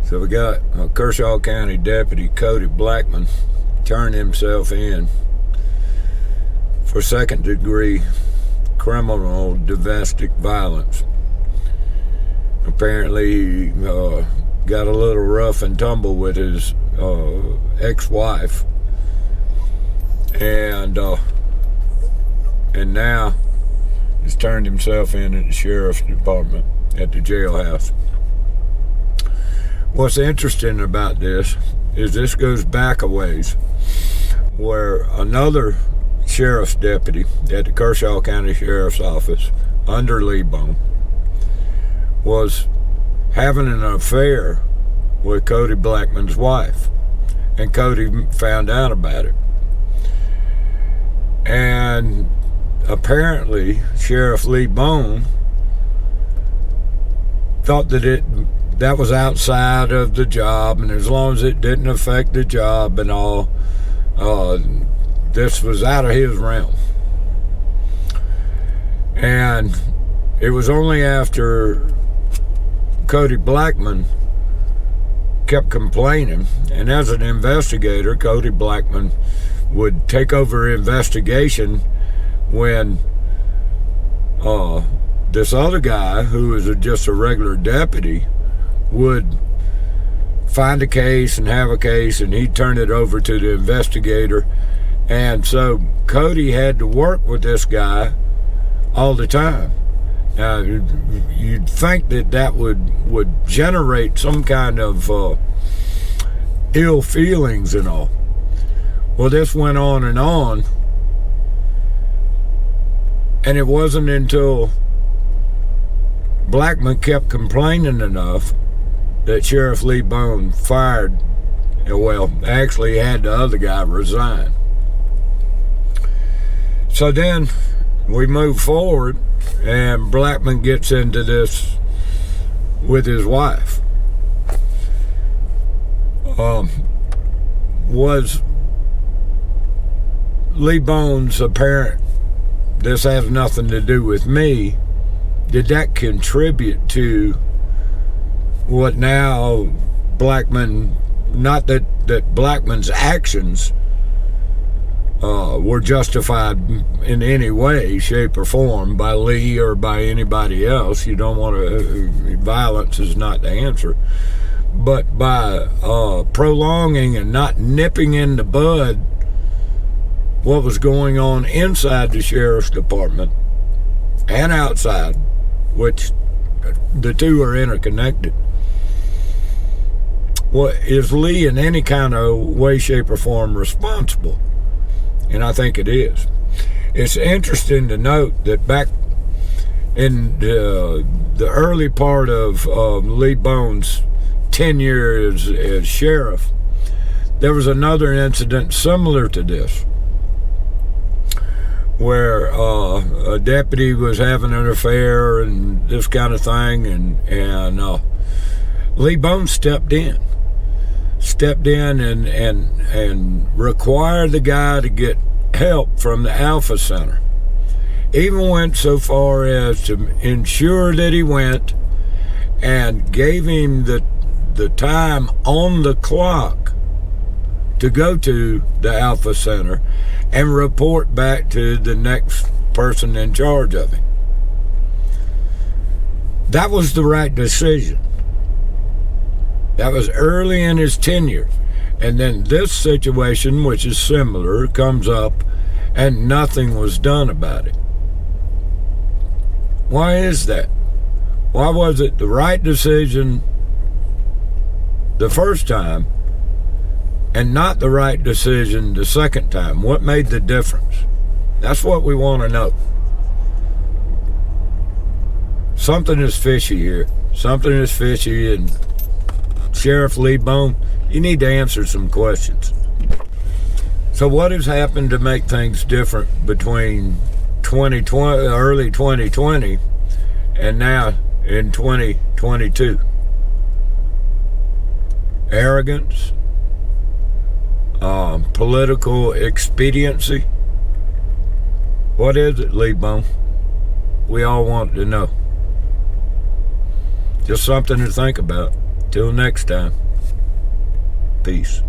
So we got Kershaw County Deputy Cody Blackmon turned himself in for second-degree criminal domestic violence. Apparently, he got a little rough and tumble with his ex-wife, and now he's turned himself in at the sheriff's department at the jailhouse. What's interesting about this is this goes back a ways, where another sheriff's deputy at the Kershaw County Sheriff's Office under Lee Boan was having an affair with Cody Blackmon's wife, and Cody found out about it. And apparently Sheriff Lee Boan thought that was outside of the job, and as long as it didn't affect the job and all, this was out of his realm. And it was only after Cody Blackmon kept complaining, and as an investigator, Cody Blackmon would take over investigation when this other guy, who was just a regular deputy, would find a case and have a case, and he'd turn it over to the investigator. And so Cody had to work with this guy all the time. Now, you'd think that would generate some kind of ill feelings and all. Well, this went on, and it wasn't until Blackmon kept complaining enough that Sheriff Lee Boan actually had the other guy resign. So then we move forward, and Blackmon gets into this with his wife. Was Lee Boan's apparent, this has nothing to do with me, did that contribute to what now Blackmon, not that Blackmon's actions were justified in any way, shape, or form by Lee or by anybody else. You don't want to, violence is not the answer. But by prolonging and not nipping in the bud what was going on inside the sheriff's department and outside, which the two are interconnected. Well, is Lee in any kind of way, shape, or form responsible? And I think it is. It's interesting to note that back in the early part of Lee Boan's tenure as sheriff, there was another incident similar to this, where a deputy was having an affair and this kind of thing, and Lee Boan stepped in and required the guy to get help from the Alpha Center. Even went so far as to ensure that he went and gave him the time on the clock to go to the Alpha Center and report back to the next person in charge of him. That was the right decision. That was early in his tenure. And then this situation, which is similar, comes up and nothing was done about it. Why is that? Why was it the right decision the first time and not the right decision the second time? What made the difference? That's what we want to know. Something is fishy here. Something is fishy, and Sheriff Lee Boan, you need to answer some questions. So what has happened to make things different between 2020, early 2020 and now in 2022? Arrogance, political expediency. What is it, Lee Boan? We all want to know. Just something to think about. Till next time, peace.